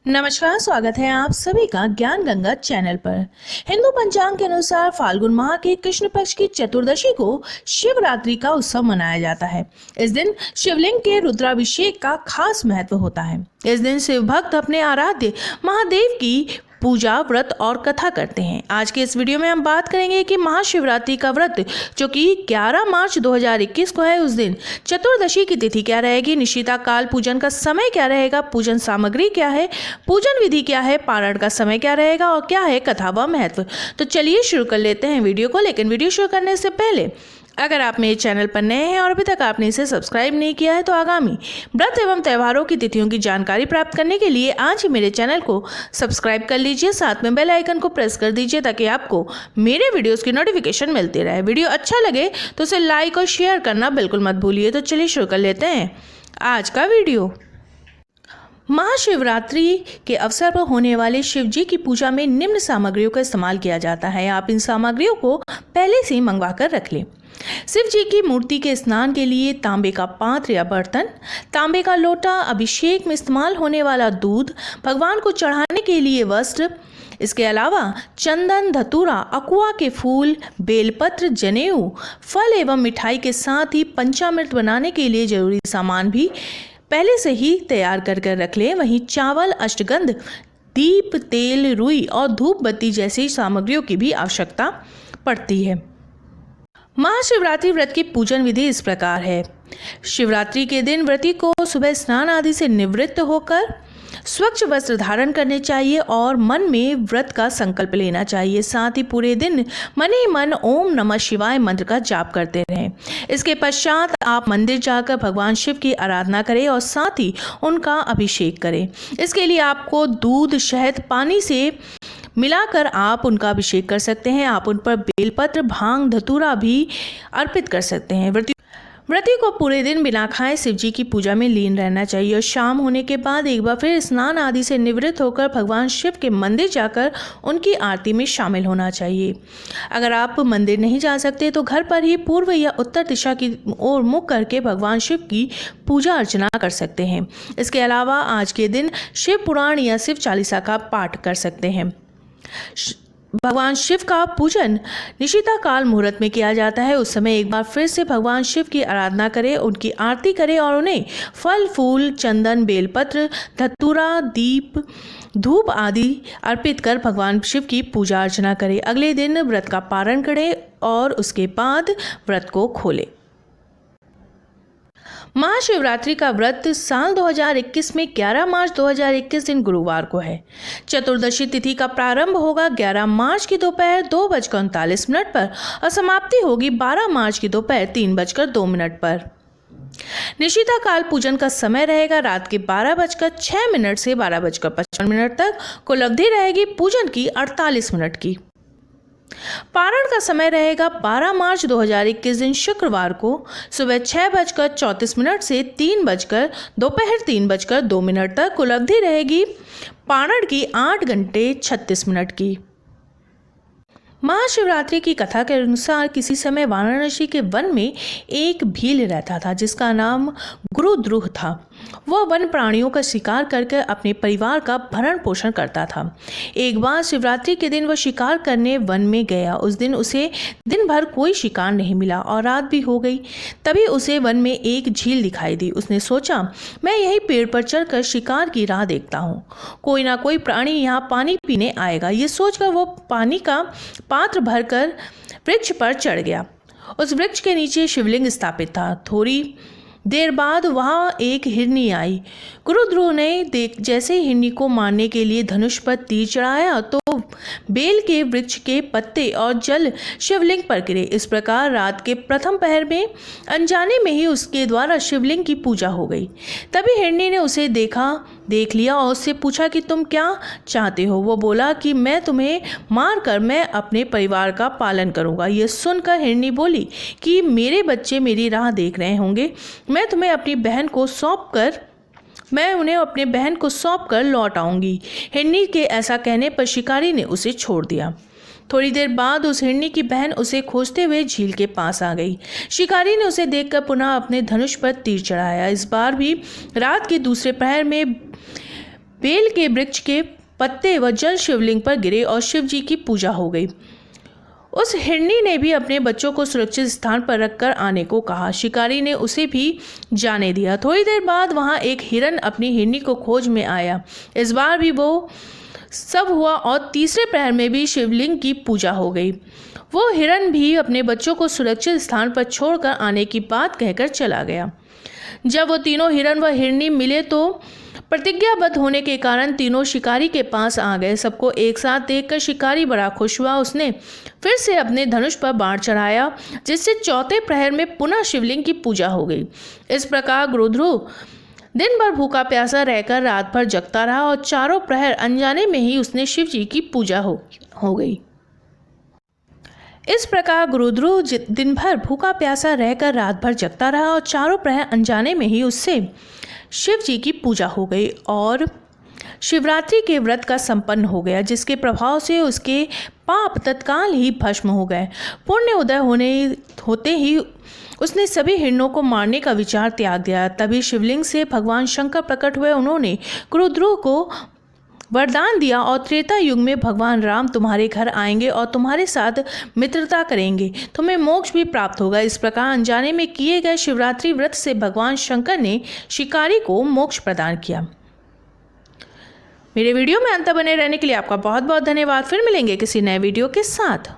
नमस्कार, स्वागत है आप सभी का ज्ञान गंगा चैनल पर। हिंदू पंचांग के अनुसार फाल्गुन माह के कृष्ण पक्ष की चतुर्दशी को शिवरात्रि का उत्सव मनाया जाता है। इस दिन शिवलिंग के रुद्राभिषेक का खास महत्व होता है। इस दिन शिव भक्त अपने आराध्य महादेव की पूजा, व्रत और कथा करते हैं। आज के इस वीडियो में हम बात करेंगे कि महाशिवरात्रि का व्रत जो कि 11 मार्च 2021 को है, उस दिन चतुर्दशी की तिथि क्या रहेगी, निशिता काल पूजन का समय क्या रहेगा, पूजन सामग्री क्या है, पूजन विधि क्या है, पारण का समय क्या रहेगा और क्या है कथा व महत्व। तो चलिए शुरू कर लेते हैं वीडियो को। लेकिन वीडियो शुरू करने से पहले अगर आप मेरे चैनल पर नए हैं और अभी तक आपने इसे सब्सक्राइब नहीं किया है तो आगामी व्रत एवं त्योहारों की तिथियों की जानकारी प्राप्त करने के लिए आज ही मेरे चैनल को सब्सक्राइब कर लीजिए। साथ में बेल आइकन को प्रेस कर दीजिए ताकि आपको मेरे वीडियोस की नोटिफिकेशन मिलती रहे। वीडियो अच्छा लगे तो उसे लाइक और शेयर करना बिल्कुल मत भूलिए। तो चलिए शुरू कर लेते हैं आज का वीडियो। महाशिवरात्रि के अवसर पर होने वाले शिव जी की पूजा में निम्न सामग्रियों का इस्तेमाल किया जाता है। आप इन सामग्रियों को पहले से मंगवा कर रख लें। शिव जी की मूर्ति के स्नान के लिए तांबे का पात्र या बर्तन, तांबे का लोटा, अभिषेक में इस्तेमाल होने वाला दूध, भगवान को चढ़ाने के लिए वस्त्र, इसके अलावा चंदन, धतूरा, अकुआ के फूल, बेलपत्र, जनेऊ, फल एवं मिठाई के साथ ही पंचामृत बनाने के लिए जरूरी सामान भी पहले से ही तैयार कर रख लें। वहीं चावल, अष्टगंध, दीप, तेल, रुई और धूप बत्ती जैसी सामग्रियों की भी आवश्यकता पड़ती है। महाशिवरात्रि व्रत की पूजन विधि इस प्रकार है। शिवरात्रि के दिन व्रती को सुबह स्नान आदि से निवृत्त होकर स्वच्छ वस्त्र धारण करने चाहिए और मन में व्रत का संकल्प लेना चाहिए। साथ ही पूरे दिन मन ही मन ओम नमः शिवाय मंत्र का जाप करते रहें। इसके पश्चात आप मंदिर जाकर भगवान शिव की आराधना करें और साथ ही उनका अभिषेक करें। इसके लिए आपको दूध, शहद, पानी से मिलाकर आप उनका अभिषेक कर सकते हैं। आप उन पर बेलपत्र, भांग, धतूरा भी अर्पित कर सकते हैं। व्रती को पूरे दिन बिना खाए शिव जी की पूजा में लीन रहना चाहिए और शाम होने के बाद एक बार फिर स्नान आदि से निवृत्त होकर भगवान शिव के मंदिर जाकर उनकी आरती में शामिल होना चाहिए। अगर आप मंदिर नहीं जा सकते तो घर पर ही पूर्व या उत्तर दिशा की ओर मुख करके भगवान शिव की पूजा अर्चना कर सकते हैं। इसके अलावा आज के दिन शिव पुराण या शिव चालीसा का पाठ कर सकते हैं। भगवान शिव का पूजन निशिता काल मुहूर्त में किया जाता है। उस समय एक बार फिर से भगवान शिव की आराधना करें, उनकी आरती करें और उन्हें फल, फूल, चंदन, बेलपत्र, धतूरा, दीप, धूप आदि अर्पित कर भगवान शिव की पूजा अर्चना करें। अगले दिन व्रत का पारण करें और उसके बाद व्रत को खोलें। महाशिवरात्रि का व्रत साल 2021 में 11 मार्च 2021 दिन गुरुवार को है। चतुर्दशी तिथि का प्रारंभ होगा 11 मार्च की दोपहर 2:39 पर और समाप्ति होगी 12 मार्च की दोपहर 3:02 पर। निशिता काल पूजन का समय रहेगा रात के 12:06 से 12:55 तक। कुल अवधि रहेगी पूजन की 48 मिनट की। पारण का समय रहेगा 12 मार्च 2021 दिन शुक्रवार को सुबह 6:34 से दोपहर 3:02 तक। कुल अवधि रहेगी पारण की 8 घंटे 36 मिनट की। महाशिवरात्रि की कथा के अनुसार किसी समय वाराणसी के वन में एक भील रहता था जिसका नाम गुरुद्रुह था। वह वन प्राणियों का शिकार करके अपने परिवार का भरण पोषण करता था। एक बार शिवरात्रि के दिन वह शिकार करने वन में गया। उस दिन उसे दिन भर कोई शिकार नहीं मिला और रात भी हो गई। तभी उसे वन में एक झील दिखाई दी। उसने सोचा, मैं यही पेड़ पर चढ़कर शिकार की राह देखता हूँ, कोई ना कोई प्राणी यहाँ पानी पीने आएगा। ये सोचकर वो पानी का पात्र भरकर वृक्ष पर चढ़ गया। उस वृक्ष के नीचे शिवलिंग स्थापित था। थोड़ी देर बाद वहां एक हिरनी आई। गुरुद्रुह ने जैसे हिरनी को मारने के लिए धनुष पर तीर चढ़ाया तो बेल के वृक्ष के पत्ते और जल शिवलिंग पर गिरे। इस प्रकार रात के प्रथम पहर में अनजाने में ही उसके द्वारा शिवलिंग की पूजा हो गई। तभी हिरनी ने उसे देख लिया और उससे पूछा कि तुम क्या चाहते हो। वो बोला कि मैं तुम्हें मार कर मैं अपने परिवार का पालन करूंगा। ये सुनकर हिरनी बोली कि मेरे बच्चे मेरी राह देख रहे होंगे, मैं उन्हें अपनी बहन को सौंप कर लौट आऊंगी। हिरनी के ऐसा कहने पर शिकारी ने उसे छोड़ दिया। थोड़ी देर बाद उस हिरनी की बहन उसे खोजते हुए झील के पास आ गई। शिकारी ने उसे देखकर पुनः अपने धनुष पर तीर चढ़ाया। इस बार भी रात के दूसरे पहर में बेल के वृक्ष के पत्ते व जल शिवलिंग पर गिरे और शिव जी की पूजा हो गई। उस हिरनी ने भी अपने बच्चों को सुरक्षित स्थान पर रखकर आने को कहा। शिकारी ने उसे भी जाने दिया। थोड़ी देर बाद वहां एक हिरन अपनी हिरनी को खोज में आया। इस बार भी वो सब हुआ और तीसरे प्रहर में भी शिवलिंग की पूजा हो गई। वो हिरन भी अपने बच्चों को सुरक्षित स्थान पर छोड़कर आने की बात कहकर चला गया। जब वो तीनों हिरन व हिरनी मिले तो प्रतिज्ञाबद्ध होने के कारण तीनों शिकारी के पास आ गए। सबको एक साथ देखकर शिकारी बड़ा खुश हुआ। उसने फिर से अपने धनुष पर बाण चढ़ाया, जिससे चौथे प्रहर में पुनः शिवलिंग की पूजा हो गई। इस प्रकार गुरुध्रु दिन भर भूखा प्यासा रहकर रात भर जगता रहा और चारों प्रहर अनजाने में ही उसने शिव जी की पूजा हो गई। इस प्रकार गुरुध्रु दिन भर भूखा प्यासा रहकर रात भर जगता रहा और चारों प्रहर अनजाने में ही उससे शिव जी की पूजा हो गई और शिवरात्रि के व्रत का संपन्न हो गया, जिसके प्रभाव से उसके पाप तत्काल ही भस्म हो गए। पुण्य उदय होते ही उसने सभी हिरणों को मारने का विचार त्याग दिया। तभी शिवलिंग से भगवान शंकर प्रकट हुए। उन्होंने गुरुध्रु को वरदान दिया और त्रेता युग में भगवान राम तुम्हारे घर आएंगे और तुम्हारे साथ मित्रता करेंगे, तुम्हें मोक्ष भी प्राप्त होगा। इस प्रकार अनजाने में किए गए शिवरात्रि व्रत से भगवान शंकर ने शिकारी को मोक्ष प्रदान किया। मेरे वीडियो में अंत बने रहने के लिए आपका बहुत बहुत धन्यवाद। फिर मिलेंगे किसी नए वीडियो के साथ।